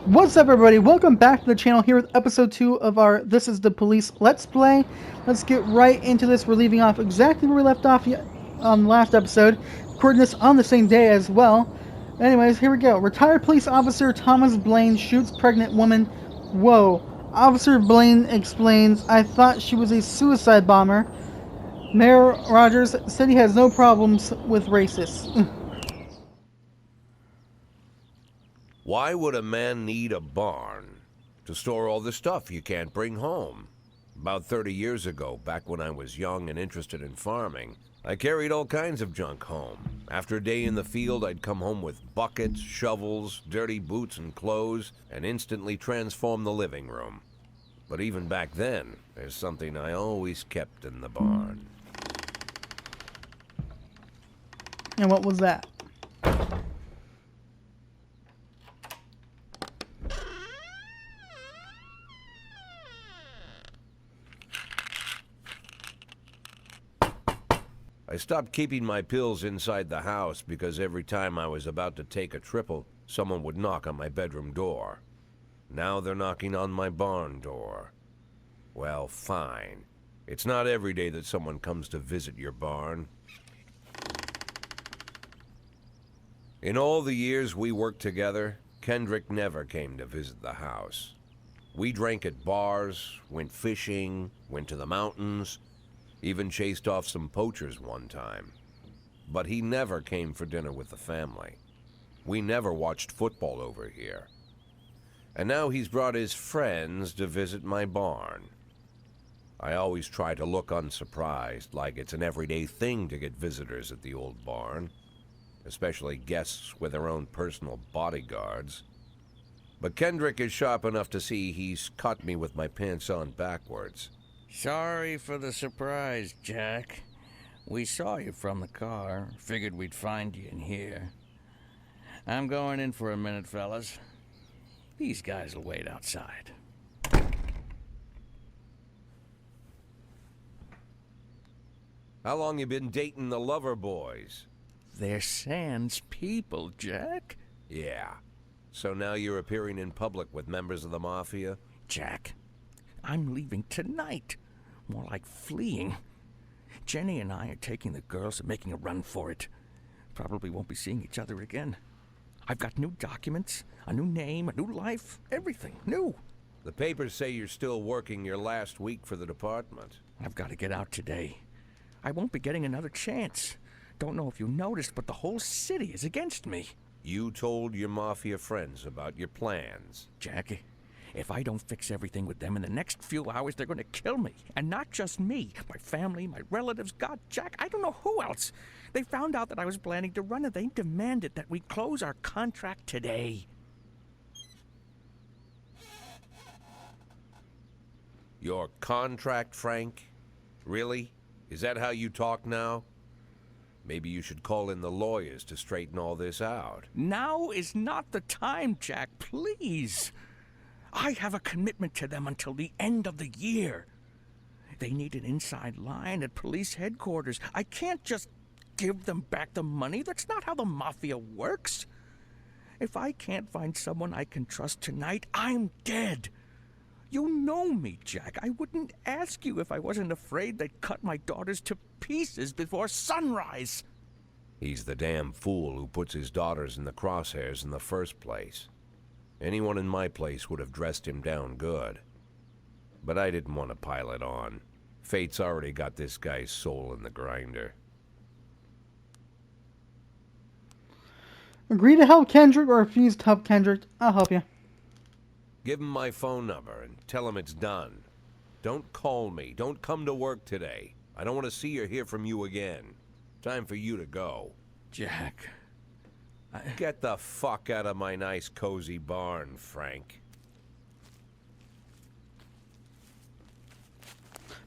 What's up, everybody? Welcome back to the channel here with episode 2 of our This is the Police Let's Play. Let's get right into this. We're leaving off exactly where we left off on the last episode, recording this on the same day as well. Anyways, here we go. Retired police officer Thomas Blaine shoots pregnant woman. Whoa. Officer Blaine explains, I thought she was a suicide bomber. Mayor Rogers said he has no problems with racists. Why would a man need a barn? To store all the stuff you can't bring home. About 30 years ago, back when I was young and interested in farming, I carried all kinds of junk home. After a day in the field, I'd come home with buckets, shovels, dirty boots and clothes, and instantly transform the living room. But even back then, there's something I always kept in the barn. And what was that? I stopped keeping my pills inside the house because every time I was about to take a triple, someone would knock on my bedroom door. Now they're knocking on my barn door. Well, fine. It's not every day that someone comes to visit your barn. In all the years we worked together, Kendrick never came to visit the house. We drank at bars, went fishing, went to the mountains, even chased off some poachers one time. But he never came for dinner with the family. We never watched football over here. And now he's brought his friends to visit my barn. I always try to look unsurprised, like it's an everyday thing to get visitors at the old barn, especially guests with their own personal bodyguards. But Kendrick is sharp enough to see he's caught me with my pants on backwards. Sorry for the surprise, Jack. We saw you from the car. Figured we'd find you in here. I'm going in for a minute, fellas. These guys will wait outside. How long you been dating the lover boys? They're Sans people, Jack. Yeah. So now you're appearing in public with members of the Mafia? Jack, I'm leaving tonight. More like fleeing. Jenny and I are taking the girls and making a run for it. Probably won't be seeing each other again. I've got new documents, a new name, a new life, everything new. The papers say you're still working your last week for the department. I've got to get out today. I won't be getting another chance. Don't know if you noticed, but the whole city is against me. You told your Mafia friends about your plans. Jackie, if I don't fix everything with them in the next few hours, they're going to kill me. And not just me. My family, my relatives, God, Jack, I don't know who else. They found out that I was planning to run and they demanded that we close our contract today. Your contract, Frank? Really? Is that how you talk now? Maybe you should call in the lawyers to straighten all this out. Now is not the time, Jack, please. I have a commitment to them until the end of the year. They need an inside line at police headquarters. I can't just give them back the money. That's not how the Mafia works. If I can't find someone I can trust tonight, I'm dead. You know me, Jack. I wouldn't ask you if I wasn't afraid they'd cut my daughters to pieces before sunrise. He's the damn fool who puts his daughters in the crosshairs in the first place. Anyone in my place would have dressed him down good. But I didn't want to pile it on. Fate's already got this guy's soul in the grinder. Agree to help Kendrick or refuse to help Kendrick? I'll help you. Give him my phone number and tell him it's done. Don't call me. Don't come to work today. I don't want to see or hear from you again. Time for you to go. Jack, Get the fuck out of my nice cozy barn, Frank.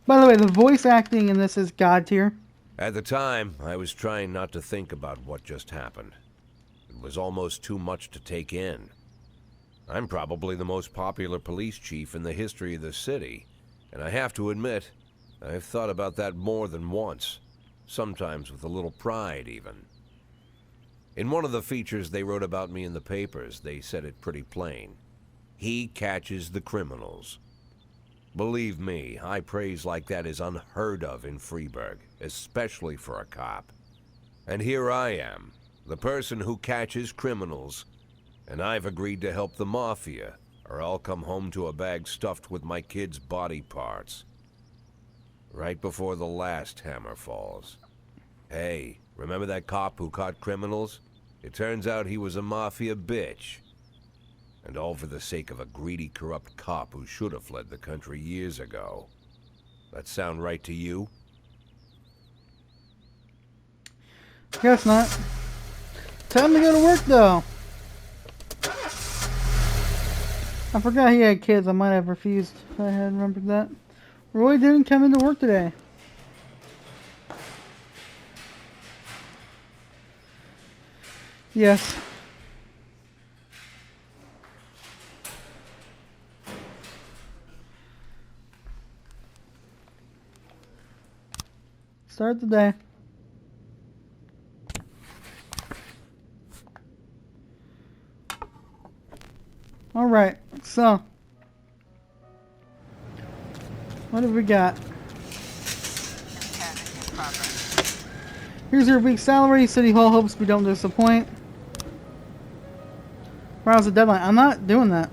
By the way, the voice acting in this is God tier. At the time, I was trying not to think about what just happened. It was almost too much to take in. I'm probably the most popular police chief in the history of the city, and I have to admit, I've thought about that more than once, sometimes with a little pride even. In one of the features they wrote about me in the papers, they said it pretty plain. He catches the criminals. Believe me, high praise like that is unheard of in Freeburg, especially for a cop. And here I am, the person who catches criminals, and I've agreed to help the Mafia, or I'll come home to a bag stuffed with my kids' body parts. Right before the last hammer falls. Hey, remember that cop who caught criminals? It turns out he was a Mafia bitch. And all for the sake of a greedy, corrupt cop who should have fled the country years ago. That sound right to you? Guess not. Time to go to work, though. I forgot he had kids. I might have refused if I had remembered that. Roy didn't come into work today. Yes. Start the day. Alright, so what have we got? Here's your week's salary. City Hall hopes we don't disappoint. Browse the deadline. I'm not doing that.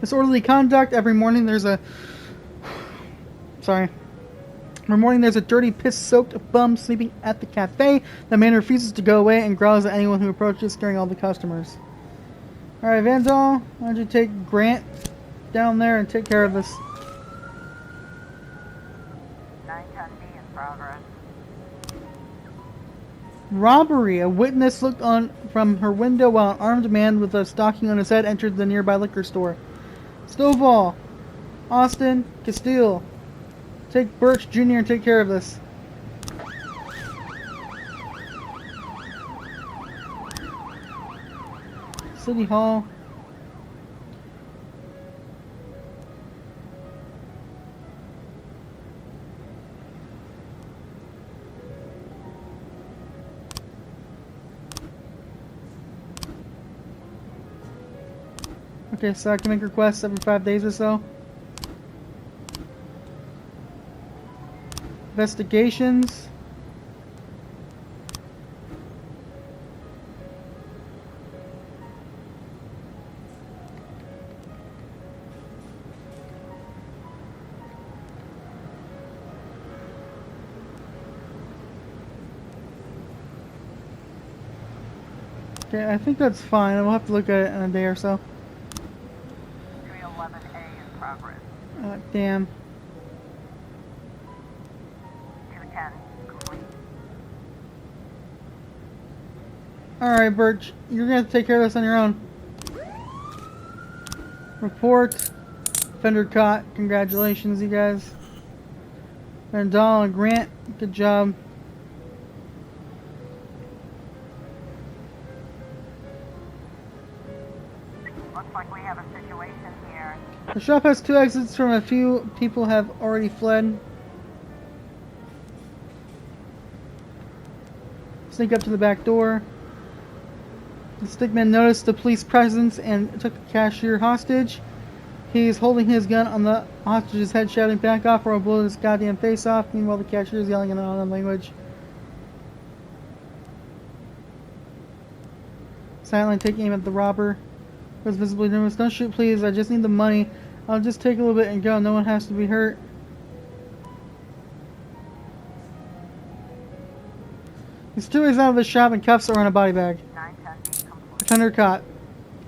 Disorderly conduct. Every morning there's a dirty, piss-soaked bum sleeping at the cafe. The man refuses to go away and growls at anyone who approaches, scaring all the customers. Alright, Vandal, why don't you take Grant down there and take care of this? 910B in progress. Robbery. A witness looked on from her window while an armed man with a stocking on his head entered the nearby liquor store. Stovall, Austin, Castile. Take Birch Jr. and take care of this. City Hall. Okay, so I can make requests every 5 days or so. Investigations. Okay, I think that's fine. We'll have to look at it in a day or so. 311A in progress. Damn. 210 complete. Alright, Birch. You're gonna have to take care of this on your own. Report. Fender caught. Congratulations, you guys. Vandal and Grant. Good job. Looks like we have a situation here. The shop has 2 exits from a few people have already fled. Sneak up to the back door. The stickman noticed the police presence and took the cashier hostage. He's holding his gun on the hostage's head, shouting, "Back off or I'll blow this goddamn face off." Meanwhile, the cashier is yelling in an unknown language. Silently take aim at the robber, who is visibly nervous. "Don't shoot, please. I just need the money. I'll just take a little bit and go. No one has to be hurt." He's 2 ways out of the shop and cuffs are in a body bag. 910B complete. Defender caught.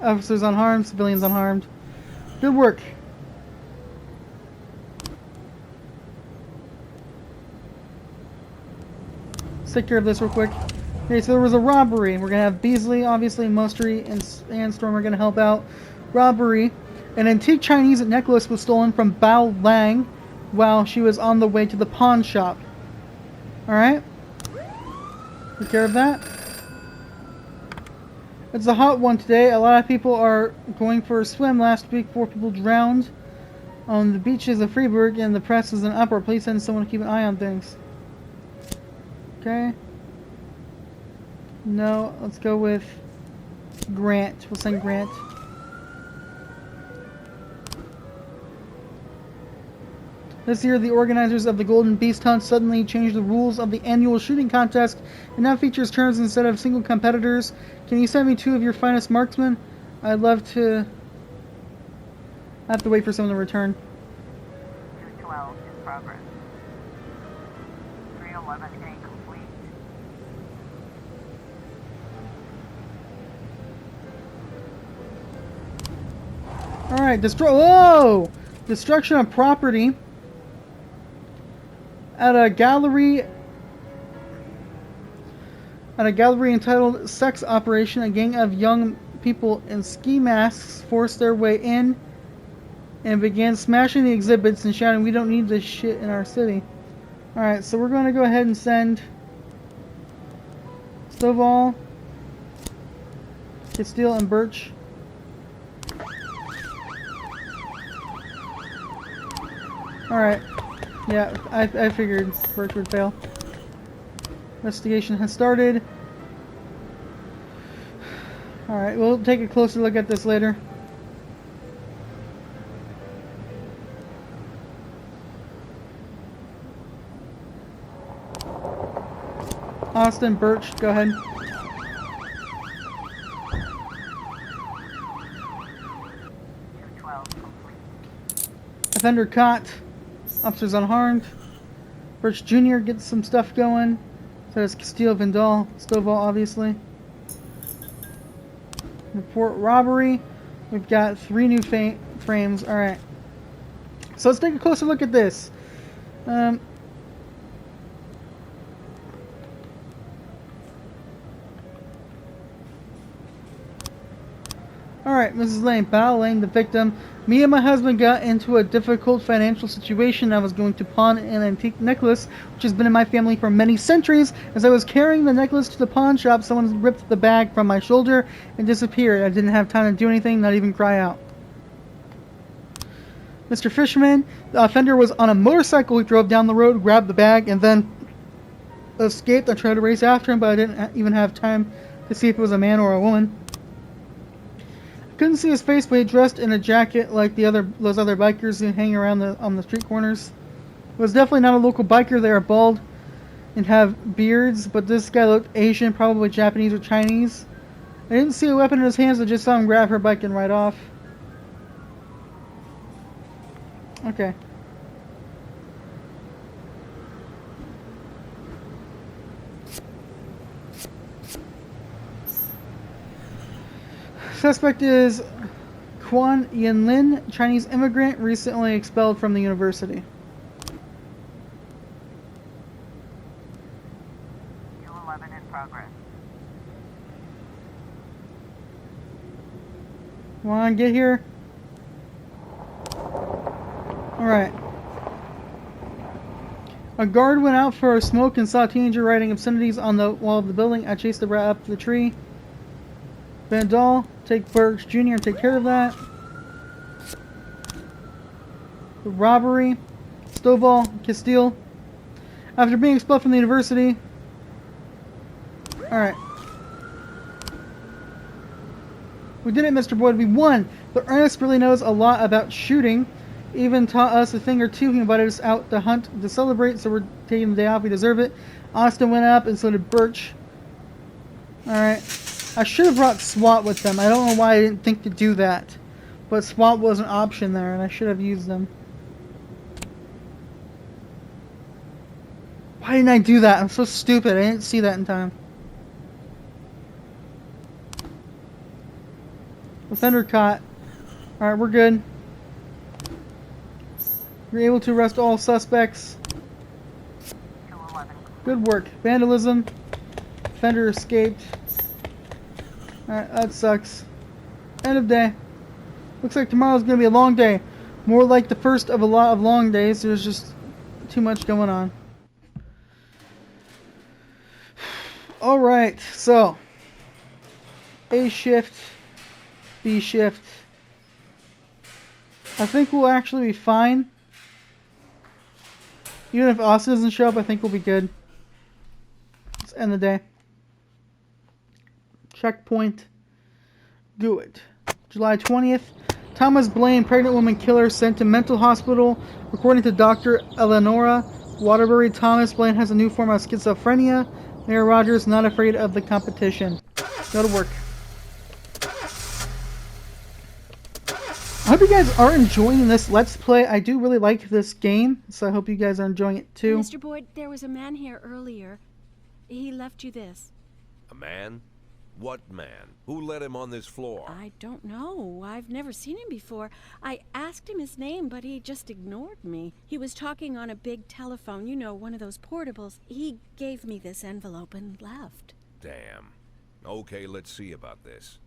Officers unharmed, civilians unharmed. Good work. Let's take care of this real quick. Okay, so there was a robbery. We're gonna have Beasley, obviously, Mostery, and Storm are gonna help out. Robbery. An antique Chinese necklace was stolen from Bao Lang while she was on the way to the pawn shop. Alright? Take care of that. It's a hot one today. A lot of people are going for a swim. Last week, 4 people drowned on the beaches of Freiburg, and the press is in uproar. Please send someone to keep an eye on things. Okay. No, let's go with Grant. We'll send Grant. This year, the organizers of the Golden Beast Hunt suddenly changed the rules of the annual shooting contest and now features turns instead of single competitors. Can you send me 2 of your finest marksmen? I'd love to... I have to wait for someone to return. 212 in progress. 311A complete. Alright, Whoa! Destruction of property at a gallery entitled Sex Operation. A gang of young people in ski masks forced their way in and began smashing the exhibits and shouting, "We don't need this shit in our city." Alright, so we're going to go ahead and send Stovall, Castile, and Birch. Alright. Yeah, I figured Birch would fail. Investigation has started. Alright, we'll take a closer look at this later. Austin, Birch, go ahead. Offender caught. Officers unharmed. Birch Jr. gets some stuff going. So does Castile, Vendal, Stovall, obviously. Report robbery. We've got 3 new frames. Alright. So let's take a closer look at this. Alright, Mrs. Lane, Pal Lane, the victim. Me and my husband got into a difficult financial situation. I was going to pawn an antique necklace, which has been in my family for many centuries. As I was carrying the necklace to the pawn shop, someone ripped the bag from my shoulder and disappeared. I didn't have time to do anything, not even cry out. Mr. Fisherman, the offender was on a motorcycle. He drove down the road, grabbed the bag, and then escaped. I tried to race after him, but I didn't even have time to see if it was a man or a woman. Couldn't see his face, but he dressed in a jacket like those other bikers who hang around on the street corners. It was definitely not a local biker. They are bald and have beards, but this guy looked Asian, probably Japanese or Chinese. I didn't see a weapon in his hands. I just saw him grab her bike and ride off. Okay. Suspect is Quan Yinlin, Chinese immigrant, recently expelled from the university. 211 in progress. Come on, get here. Alright. A guard went out for a smoke and saw a teenager writing obscenities on the wall of the building. I chased the rat up the tree. Vandal, take Birch Jr. and take care of that. The robbery. Stovall, Castile. After being expelled from the university. Alright. We did it, Mr. Boyd. We won. But Ernest really knows a lot about shooting. Even taught us a thing or two. He invited us out to hunt to celebrate, so we're taking the day off. We deserve it. Austin went up, and so did Birch. Alright. I should have brought SWAT with them. I don't know why I didn't think to do that. But SWAT was an option there, and I should have used them. Why didn't I do that? I'm so stupid. I didn't see that in time. Offender caught. Alright, we're good. You're able to arrest all suspects. 211. Good work. Vandalism. Offender escaped. Alright, that sucks. End of day. Looks like tomorrow's gonna be a long day. More like the first of a lot of long days. There's just too much going on. Alright, so A shift, B shift. I think we'll actually be fine. Even if Austin doesn't show up, I think we'll be good. Let's end the day. Checkpoint. Good. July 20th. Thomas Blaine, pregnant woman killer, sent to mental hospital. According to Dr. Eleonora Waterbury, Thomas Blaine has a new form of schizophrenia. Mayor Rogers not afraid of the competition. Go to work. I hope you guys are enjoying this Let's Play. I do really like this game, so I hope you guys are enjoying it too. Mr. Boyd, there was a man here earlier. He left you this. A man? What man? Who let him on this floor? I don't know. I've never seen him before. I asked him his name, but he just ignored me. He was talking on a big telephone, you know, one of those portables. He gave me this envelope and left. Damn. Okay, let's see about this.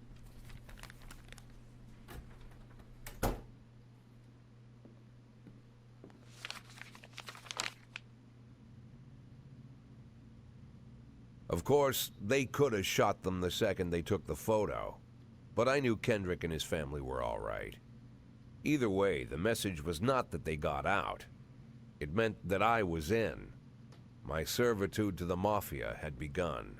Of course, they could have shot them the second they took the photo, but I knew Kendrick and his family were all right. Either way, the message was not that they got out. It meant that I was in. My servitude to the Mafia had begun.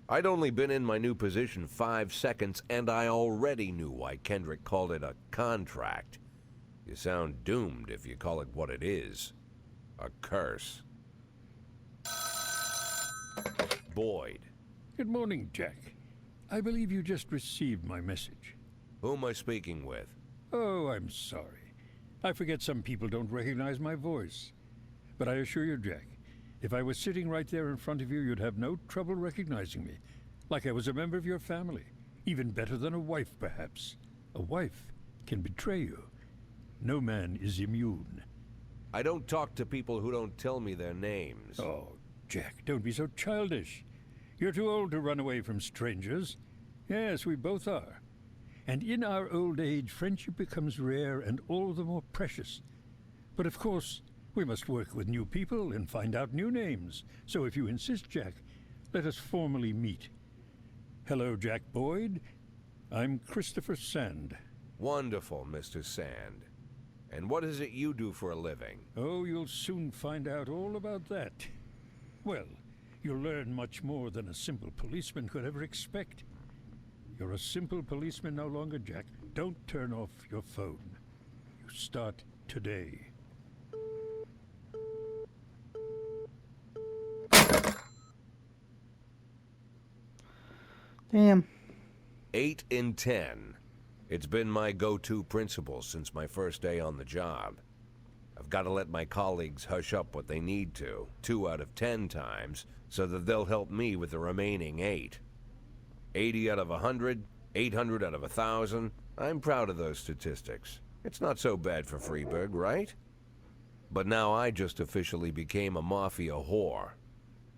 I'd only been in my new position 5 seconds, and I already knew why Kendrick called it a contract. You sound doomed if you call it what it is. A curse. Boyd. Good morning, Jack. I believe you just received my message. Who am I speaking with? Oh, I'm sorry. I forget some people don't recognize my voice. But I assure you, Jack, if I was sitting right there in front of you, you'd have no trouble recognizing me. Like I was a member of your family. Even better than a wife, perhaps. A wife can betray you. No man is immune. I don't talk to people who don't tell me their names. Oh, Jack, don't be so childish. You're too old to run away from strangers. Yes, we both are. And in our old age, friendship becomes rare and all the more precious. But of course, we must work with new people and find out new names. So if you insist, Jack, let us formally meet. Hello, Jack Boyd. I'm Christopher Sand. Wonderful, Mr. Sand. And what is it you do for a living? Oh, you'll soon find out all about that. Well, you'll learn much more than a simple policeman could ever expect. You're a simple policeman no longer, Jack. Don't turn off your phone. You start today. Damn. 8 in 10. It's been my go-to principle since my first day on the job. I've got to let my colleagues hush up what they need to, 2 out of 10 times, so that they'll help me with the remaining 8. 80 out of 100, 800 out of 1,000. I'm proud of those statistics. It's not so bad for Freeburg, right? But now I just officially became a Mafia whore.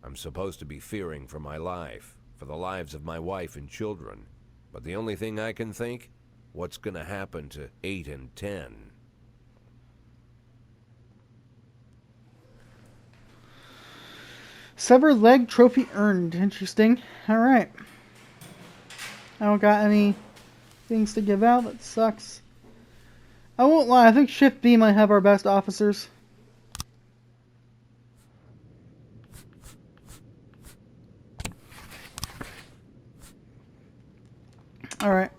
I'm supposed to be fearing for my life, for the lives of my wife and children. But the only thing I can think, what's gonna happen to 8 and 10? Severed leg trophy earned. Interesting. Alright. I don't got any things to give out. That sucks. I won't lie. I think Shift B might have our best officers. Alright.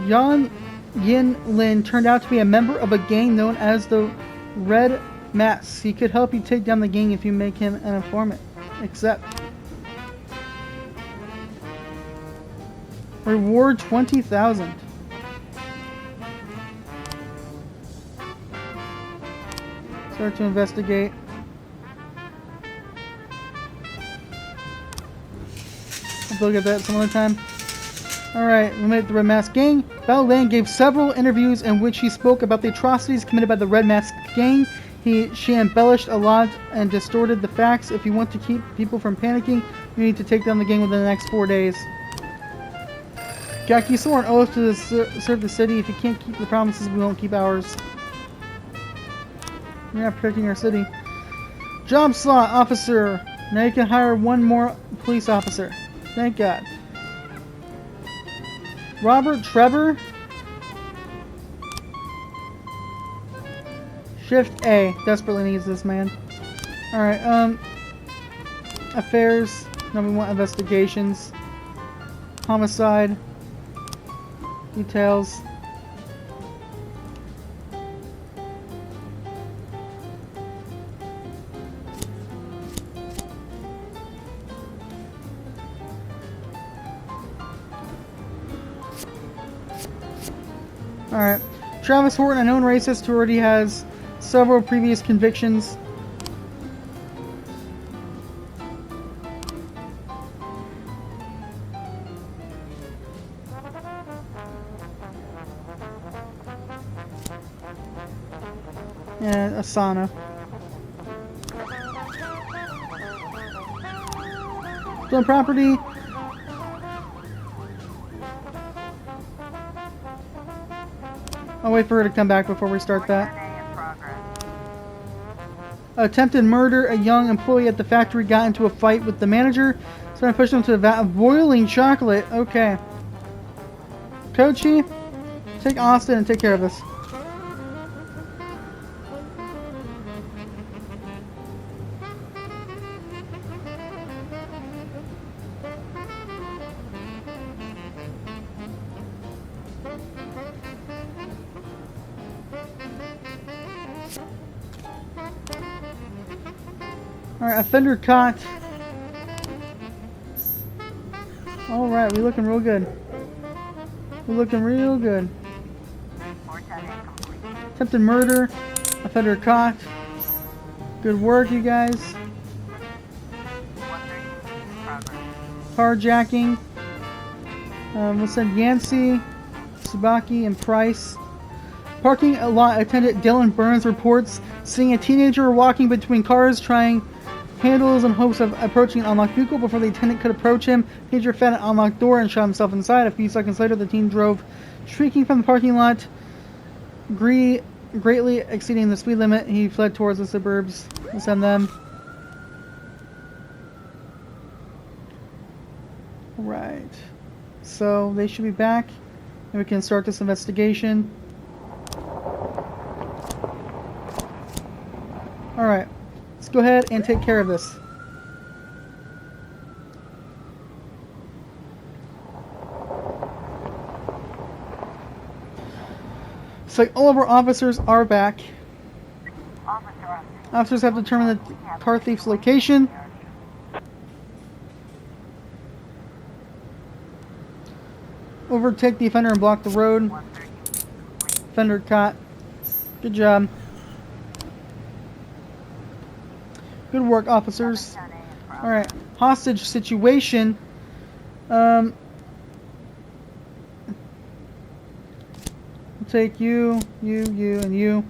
Yan Yin Lin turned out to be a member of a gang known as the Red Masks. He could help you take down the gang if you make him an informant. Accept. Reward 20,000. Start to investigate. We'll look at that some other time. Alright, we made it to the Red Mask Gang. Val Lane gave several interviews in which he spoke about the atrocities committed by the Red Mask Gang. She embellished a lot and distorted the facts. If you want to keep people from panicking, you need to take down the gang within the next 4 days. Jack, you swore an oath to serve the city. If you can't keep the promises, we won't keep ours. You're not protecting our city. Job slot, officer. Now you can hire 1 more police officer. Thank God. Robert Trevor. Shift A. Desperately needs this man. Alright, affairs. No, we want investigations. Homicide. Details. Alright. Travis Horton, a known racist who already has several previous convictions. And Asana. Stolen property. I'll wait for her to come back before we start that. 10A in progress. Attempted murder. A young employee at the factory got into a fight with the manager. So I pushed him to a vat of boiling chocolate. Okay. Kochi, take Austin and take care of this. Alright, offender caught. Alright, we looking real good. We're looking real good. 410A complete. Attempted murder. Offender caught. Good work, you guys. 132 in progress. Carjacking. We'll send Yancey, Tsubaki, and Price. Parking lot attendant Dylan Burns reports seeing a teenager walking between cars trying handles in hopes of approaching an unlocked vehicle before the attendant could approach him. Teenager found an unlocked door and shot himself inside. A few seconds later, the teen drove shrieking from the parking lot, greatly exceeding the speed limit. He fled towards the suburbs. We'll send them. Right. So they should be back, and we can start this investigation. Alright, let's go ahead and take care of this. So all of our officers are back. Officers have determined the car thief's location. Overtake the offender and block the road. 132 complete. Offender caught. Good job. Good work, officers. 10A in progress. Alright, hostage situation. We'll take you, and you.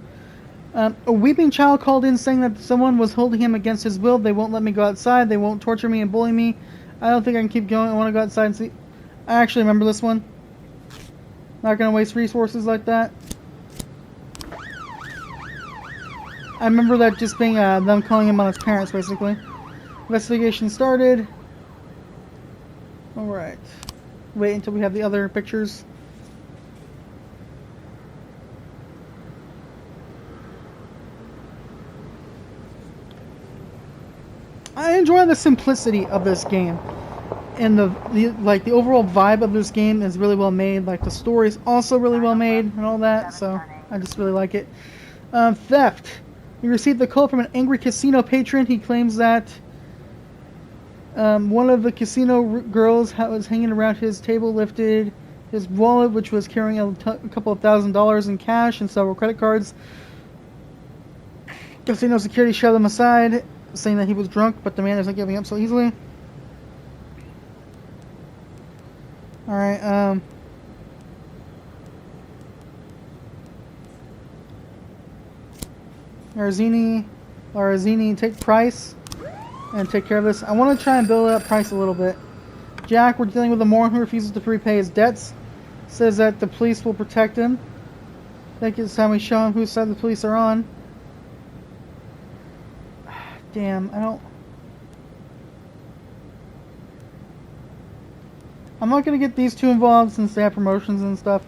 A weeping child called in saying that someone was holding him against his will. They won't let me go outside. They won't torture me and bully me. I don't think I can keep going. I want to go outside and see. I actually remember this one. Not going to waste resources like that. I remember that just being them calling him on his parents, basically. Investigation started. Alright. Wait until we have the other pictures. I enjoy the simplicity of this game. And the overall vibe of this game is really well made. Like the story is also really well made and all that. So I just really like it. Theft. We received the call from an angry casino patron. He claims that one of the casino girls was hanging around his table lifted his wallet, which was carrying a couple of $1,000s in cash and several credit cards. Casino security shoved him aside, saying that he was drunk, but the man isn't giving up so easily. Alright, Larazini, take Price and take care of this. I want to try and build up Price a little bit. Jack, we're dealing with a moron who refuses to repay his debts. Says that the police will protect him. I think it's time we show him whose side the police are on. Damn, I'm not going to get these two involved since they have promotions and stuff.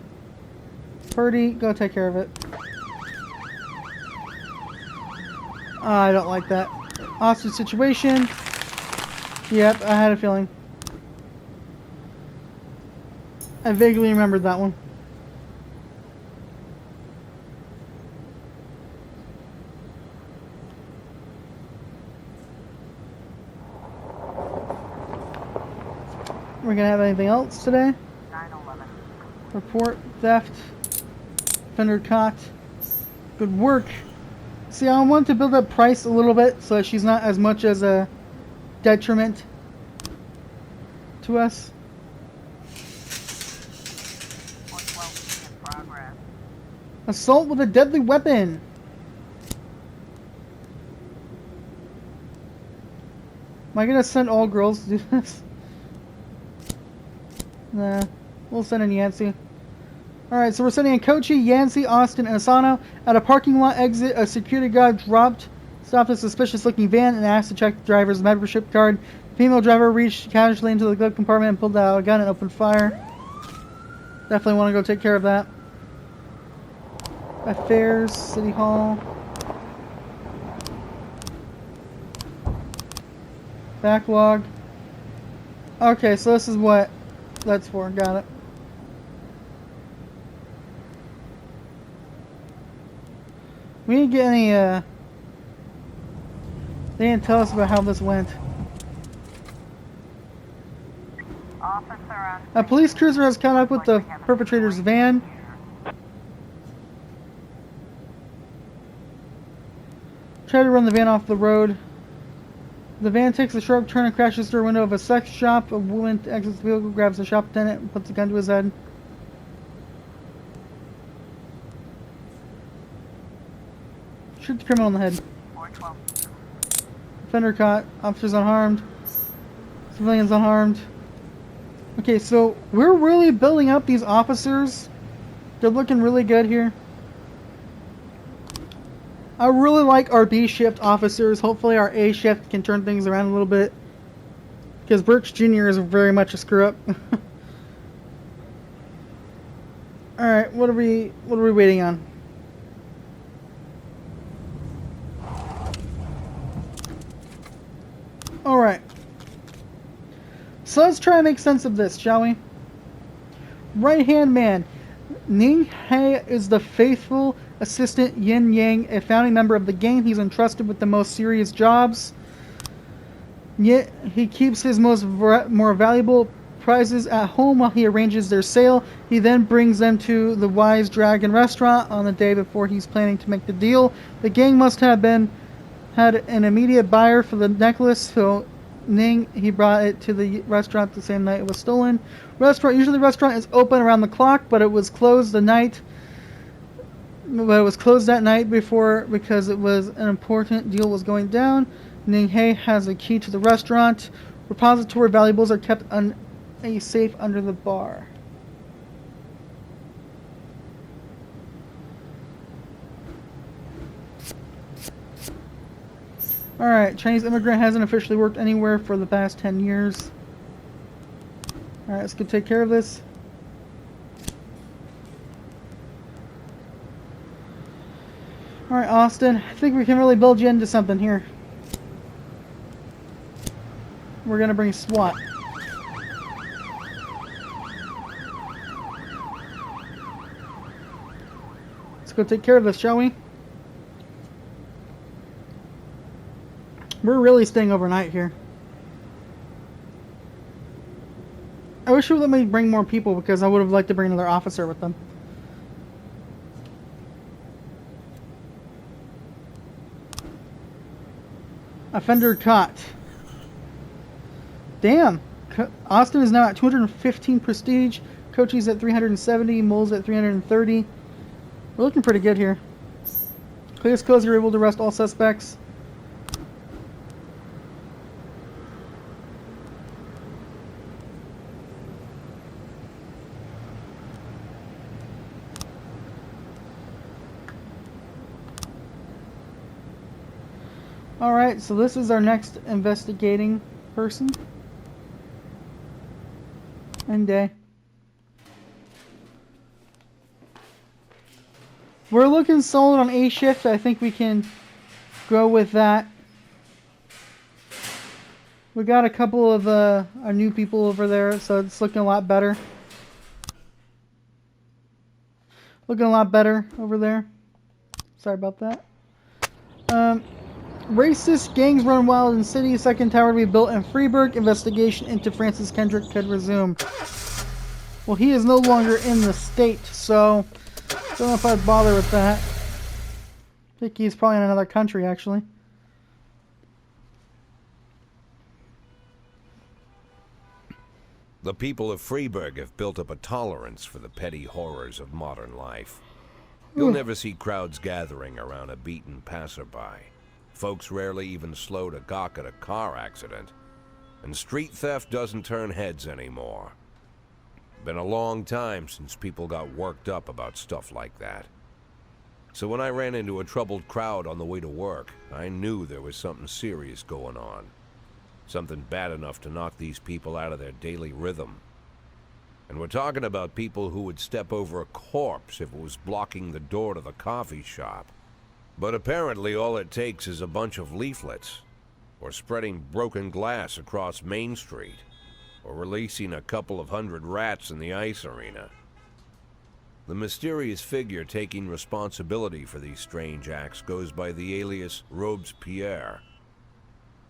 Purdy, go take care of it. I don't like that. Hostage situation. Yep, I had a feeling. I vaguely remembered that one. We're gonna have anything else today? 911. Report theft. Fender caught. Good work. See, I want to build up Price a little bit so that she's not as much as a detriment to us. 412 in progress. Assault with a deadly weapon. Am I gonna send all girls to do this? Nah, we'll send in Yancy. Alright, so we're sending in Kochi, Yancy, Austin, and Asano. At a parking lot exit, a security guard stopped a suspicious looking van and asked to check the driver's membership card. The female driver reached casually into the glove compartment and pulled out a gun and opened fire. Definitely want to go take care of that. Affairs, City Hall. Backlog. Okay, so this is what that's for. Got it. We didn't get any, they didn't tell us about how this went. Officer on A police cruiser has caught up with the perpetrator's van. Try to run the van off the road. The van takes a sharp turn and crashes through a window of a sex shop. A woman exits the vehicle, grabs the shop attendant, and puts a gun to his head. Shoot the criminal in the head. 412. Offender caught. Officers unharmed. Civilians unharmed. Okay, so we're really building up these officers. They're looking really good here. I really like our B shift officers. Hopefully our A shift can turn things around a little bit. Because Birch Jr. is very much a screw up. Alright, what are we waiting on? Alright. So let's try and make sense of this, shall we? Right hand man. Ning Hei is the faithful assistant Yin Yang, a founding member of the gang. He's entrusted with the most serious jobs. Yet he keeps his more valuable prizes at home while he arranges their sale. He then brings them to the Wise Dragon restaurant on the day before he's planning to make the deal. The gang must have had an immediate buyer for the necklace, so Ning, he brought it to the restaurant the same night it was stolen. Usually the restaurant is open around the clock, but it was closed that night before because it was an important deal was going down. Ning Hei has a key to the restaurant. Repository valuables are kept on a safe under the bar. Alright, Chinese immigrant hasn't officially worked anywhere for the past 10 years. Alright, let's go take care of this. Alright, Austin, I think we can really build you into something here. We're gonna bring SWAT. Let's go take care of this, shall we? We're really staying overnight here. I wish they would let me bring more people because I would have liked to bring another officer with them. Offender caught. Damn. Austin is now at 215 prestige. Kochi's at 370. Mole's at 330. We're looking pretty good here. Clear skills, you're able to arrest all suspects. Alright, so this is our next investigating person. And day. We're looking solid on A shift. I think we can go with that. We got a couple of our new people over there, so it's looking a lot better. Looking a lot better over there. Sorry about that. Racist gangs run wild in city. Second tower to be built in Freiburg. Investigation into Francis Kendrick could resume. Well, he is no longer in the state, so don't know if I'd bother with that. I think he's probably in another country, actually. The people of Freiburg have built up a tolerance for the petty horrors of modern life. You'll never see crowds gathering around a beaten passerby. Folks rarely even slow to gawk at a car accident. And street theft doesn't turn heads anymore. Been a long time since people got worked up about stuff like that. So when I ran into a troubled crowd on the way to work, I knew there was something serious going on. Something bad enough to knock these people out of their daily rhythm. And we're talking about people who would step over a corpse if it was blocking the door to the coffee shop. But apparently all it takes is a bunch of leaflets, or spreading broken glass across Main Street, or releasing a couple of hundred rats in the ice arena. The mysterious figure taking responsibility for these strange acts goes by the alias Robespierre.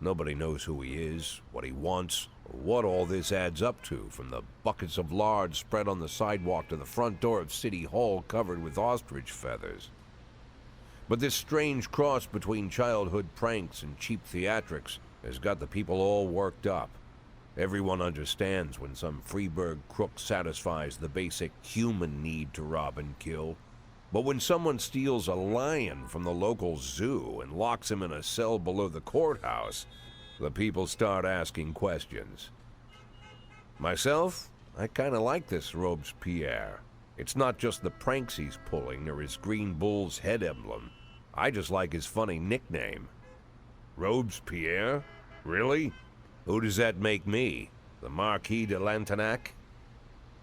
Nobody knows who he is, what he wants, or what all this adds up to, from the buckets of lard spread on the sidewalk to the front door of City Hall covered with ostrich feathers. But this strange cross between childhood pranks and cheap theatrics has got the people all worked up. Everyone understands when some Freiburg crook satisfies the basic human need to rob and kill. But when someone steals a lion from the local zoo and locks him in a cell below the courthouse, the people start asking questions. Myself, I kinda like this Robespierre. It's not just the pranks he's pulling or his green bull's head emblem. I just like his funny nickname. Robespierre? Really? Who does that make me? The Marquis de Lantenac?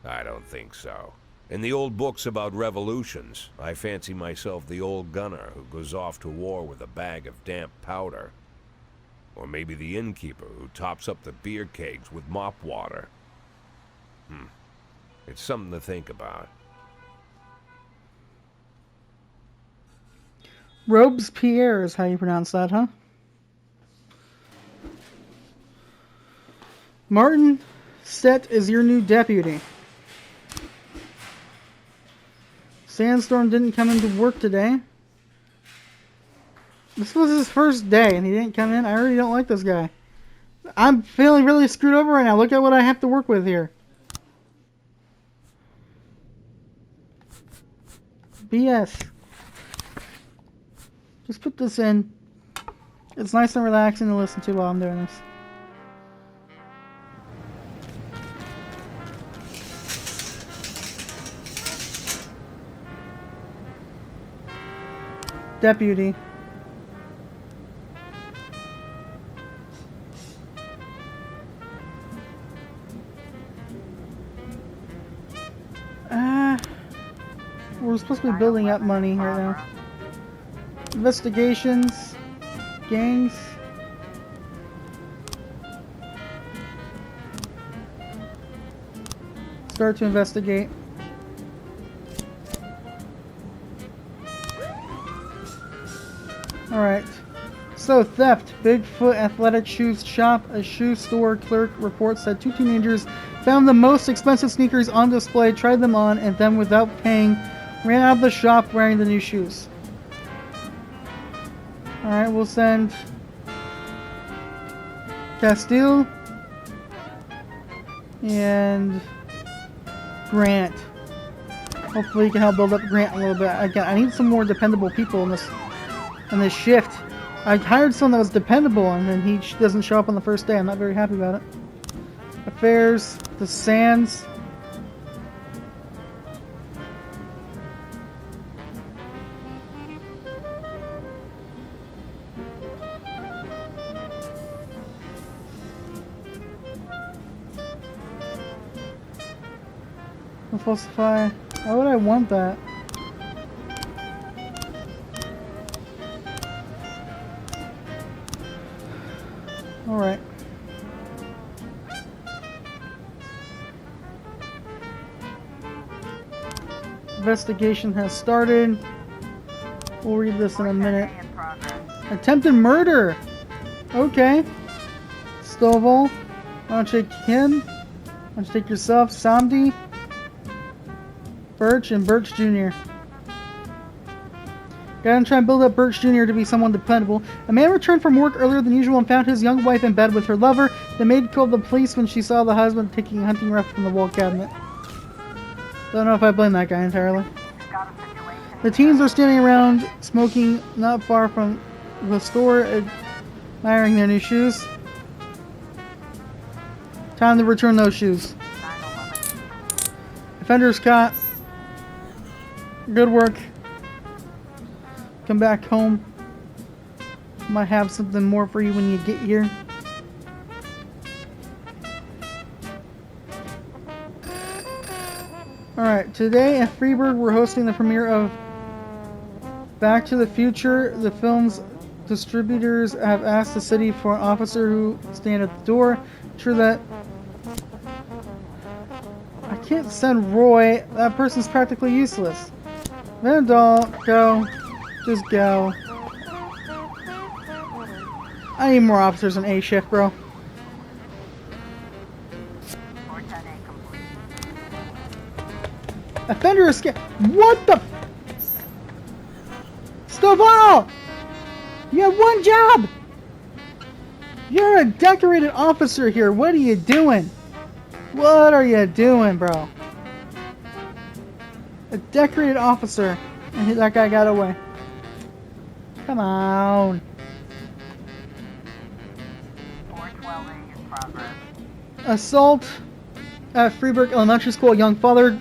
I don't think so. In the old books about revolutions, I fancy myself the old gunner who goes off to war with a bag of damp powder. Or maybe the innkeeper who tops up the beer kegs with mop water. It's something to think about. Robespierre is how you pronounce that, huh? Martin Sett is your new deputy. Sandstorm didn't come into work today. This was his first day and he didn't come in. I already don't like this guy. I'm feeling really screwed over right now. Look at what I have to work with here. BS. Just put this in. It's nice and relaxing to listen to while I'm doing this. Deputy. We're supposed to be building up money right now. Investigations. Gangs. Start to investigate. Alright. So, theft. Bigfoot Athletic Shoes Shop. A shoe store clerk reports that two teenagers found the most expensive sneakers on display, tried them on, and then without paying, ran out of the shop wearing the new shoes. Alright, we'll send Castile and Grant. Hopefully you can help build up Grant a little bit. Again, I need some more dependable people in this shift. I hired someone that was dependable and then he doesn't show up on the first day. I'm not very happy about it. Affairs, the Sands. Falsify. Why would I want that? Alright. Investigation has started. We'll read this in a minute. In progress. Attempted murder! Okay. Stovall. Why don't you take him? Why don't you take yourself, Samdi, Birch, and Birch Jr. Gotta try and build up Birch Jr. to be someone dependable. A man returned from work earlier than usual and found his young wife in bed with her lover. The maid called the police when she saw the husband taking a hunting rifle from the wall cabinet. Don't know if I blame that guy entirely. Got a situation. The teens are standing around smoking not far from the store, admiring their new shoes. Time to return those shoes. 911. Offenders caught. Good work. Come back home. Might have something more for you when you get here. Alright, today at Freeburg we're hosting the premiere of Back to the Future. The film's distributors have asked the city for an officer who stand at the door. True that. I can't send Roy. That person's practically useless. Vandal, go. Just go. I need more officers on A shift, bro. 410A complete. Offender escape. What the? Stovall! You have one job! You're a decorated officer here. What are you doing? What are you doing, bro? A decorated officer. And that guy got away. Come on. 412A in progress. Assault at Freeburg Elementary School. A young father,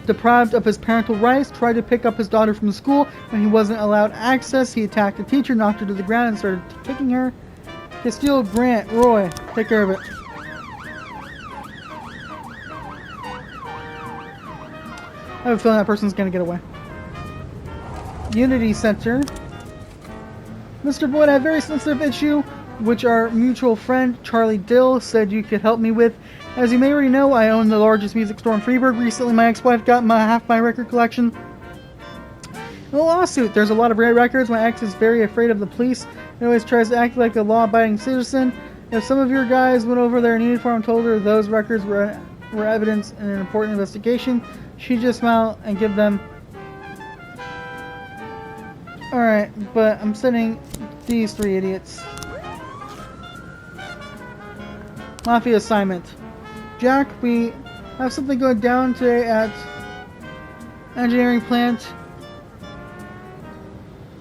deprived of his parental rights, tried to pick up his daughter from school. When he wasn't allowed access, he attacked the teacher, knocked her to the ground, and started kicking her. Castile, Grant, Roy, take care of it. I have a feeling that person's gonna get away. Unity Center. Mr. Boyd, I have a very sensitive issue, which our mutual friend, Charlie Dill, said you could help me with. As you may already know, I own the largest music store in Freeburg. Recently, my ex-wife got half my record collection. In a lawsuit, there's a lot of rare records. My ex is very afraid of the police. He always tries to act like a law-abiding citizen. If some of your guys went over there in uniform and told her those records were evidence in an important investigation, she'd just smile and give them. Alright, but I'm sending these three idiots. Mafia assignment. Jack, we have something going down today at engineering plant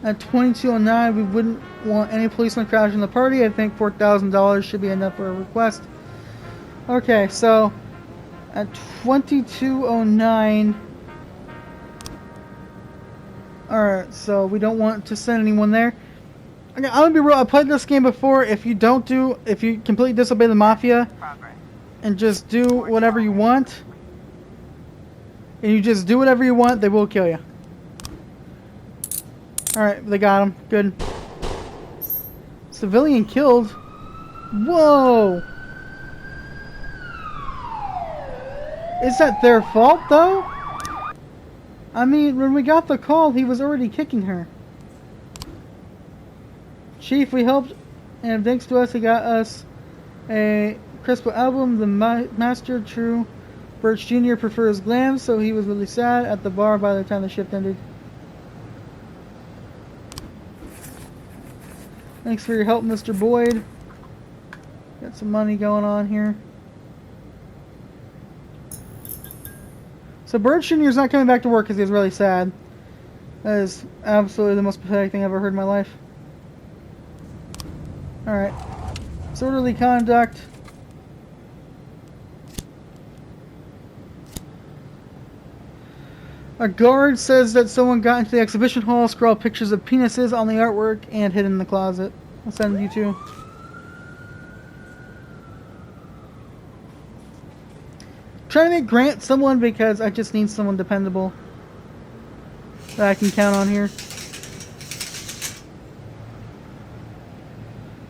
at 2209. We wouldn't want any policemen crashing the party. I think $4,000 should be enough for a request. Okay, so at 2209. Alright, so we don't want to send anyone there. Okay, I'm gonna be real. I played this game before. If you completely disobey the Mafia Progress. and just do whatever you want, they will kill you. Alright, they got him. Good. Civilian killed? Whoa! Is that their fault, though? I mean, when we got the call, he was already kicking her. Chief, we helped, and thanks to us, he got us a Crespo album, The Master True. Birch Jr. prefers glam, so he was really sad at the bar by the time the shift ended. Thanks for your help, Mr. Boyd. Got some money going on here. So Birch Jr. is not coming back to work because he's really sad. That is absolutely the most pathetic thing I've ever heard in my life. Alright. Disorderly conduct. A guard says that someone got into the exhibition hall, scrawled pictures of penises on the artwork, and hid in the closet. I'll send you two. Trying to make Grant someone because I just need someone dependable that I can count on here.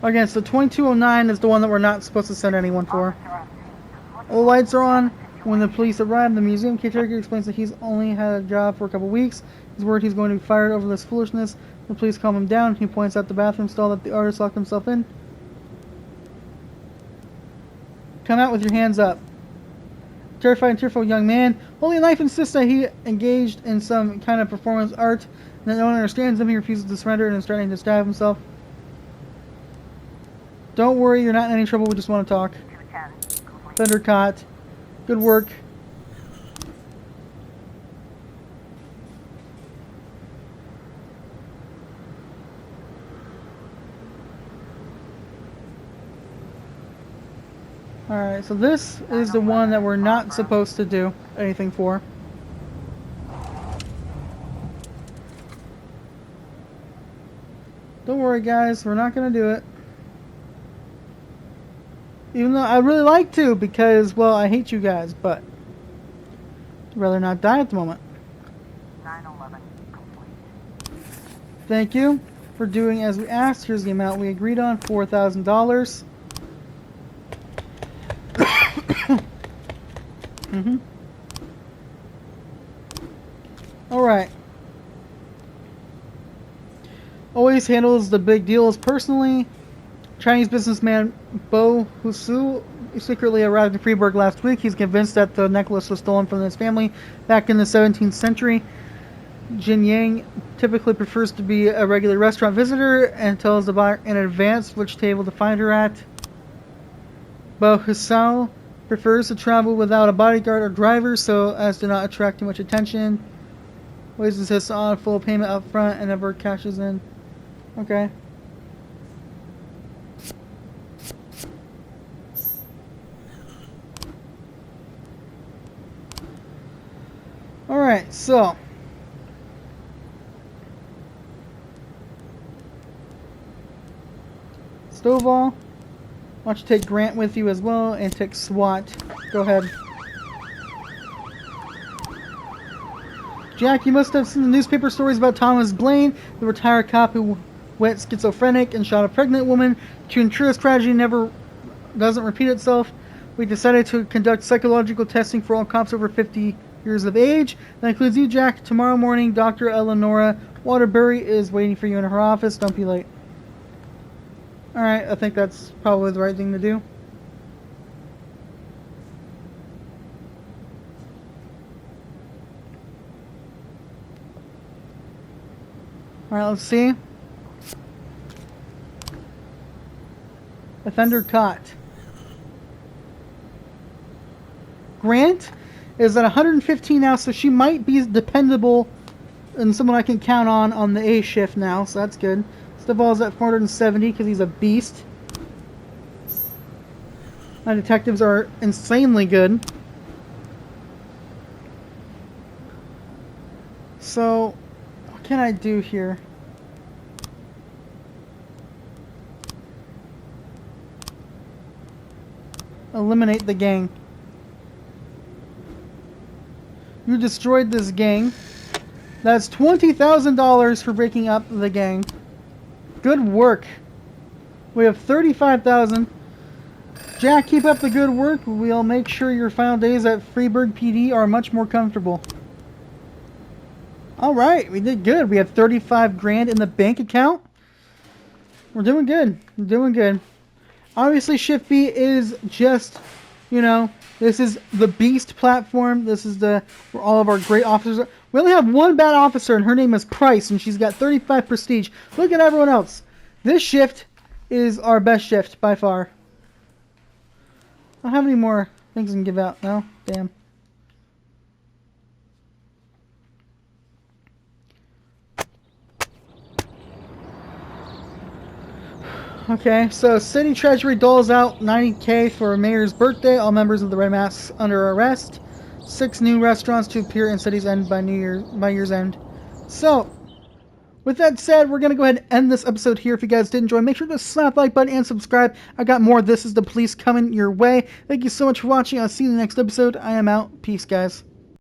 Again, so 2209 is the one that we're not supposed to send anyone for. Officer on scene. Just All the lights are on. Situation. When the police arrive, the museum caretaker explains that he's only had a job for a couple weeks. He's worried he's going to be fired over this foolishness. The police calm him down. He points out the bathroom stall that the artist locked himself in. Come out with your hands up. Terrified and tearful young man holding a knife insists that he engaged in some kind of performance art and that no one understands him. He refuses to surrender and is starting to stab himself. Don't worry, you're not in any trouble. We just want to talk. 210 complete. Thunder caught. Good work. Alright, so this is the one that we're not supposed to do anything for. Don't worry, guys, we're not going to do it. Even though I'd really like to, because, well, I hate you guys, but I'd rather not die at the moment. 911 complete. Thank you for doing as we asked. Here's the amount we agreed on, $4,000. Alright. Always handles the big deals personally. Chinese businessman Bo Husu secretly arrived in Freiburg last week. He's convinced that the necklace was stolen from his family back in the 17th century. Jin Yang typically prefers to be a regular restaurant visitor and tells the buyer in advance which table to find her at. Bo Husu prefers to travel without a bodyguard or driver so as to not attract too much attention. Always insists on full payment up front and never cashes in. Okay. Alright, so Stovall, why don't you take Grant with you as well and take SWAT. Go ahead. Jack, you must have seen the newspaper stories about Thomas Blaine, the retired cop who went schizophrenic and shot a pregnant woman. To ensure this tragedy never doesn't repeat itself, we decided to conduct psychological testing for all cops over 50 years of age. That includes you, Jack. Tomorrow morning, Dr. Eleonora Waterbury is waiting for you in her office. Don't be late. Alright, I think that's probably the right thing to do. Alright, let's see. Offender caught. Grant is at 115 now, so she might be dependable and someone I can count on the A shift now, so that's good. Stovall's at 470 because he's a beast. My detectives are insanely good. So, what can I do here? Eliminate the gang. You destroyed this gang. That's $20,000 for breaking up the gang. Good work. We have $35,000. Jack, keep up the good work. We'll make sure your final days at Freiburg PD are much more comfortable. Alright, we did good. We have 35 grand in the bank account. We're doing good. We're doing good. Obviously, Shift B is just, you know, this is the Beast platform. This is where all of our great officers are. We only have one bad officer, and her name is Price, and she's got 35 prestige. Look at everyone else. This shift is our best shift by far. I don't have any more things I can give out. No? Damn. Okay, so City Treasury doles out $90K for Mayor's birthday. All members of the Red Masks under arrest. 6 new restaurants to appear in City's End by year's end. So, with that said, we're going to go ahead and end this episode here. If you guys did enjoy, make sure to slap the like button and subscribe. I got more This Is the Police coming your way. Thank you so much for watching. I'll see you in the next episode. I am out. Peace, guys.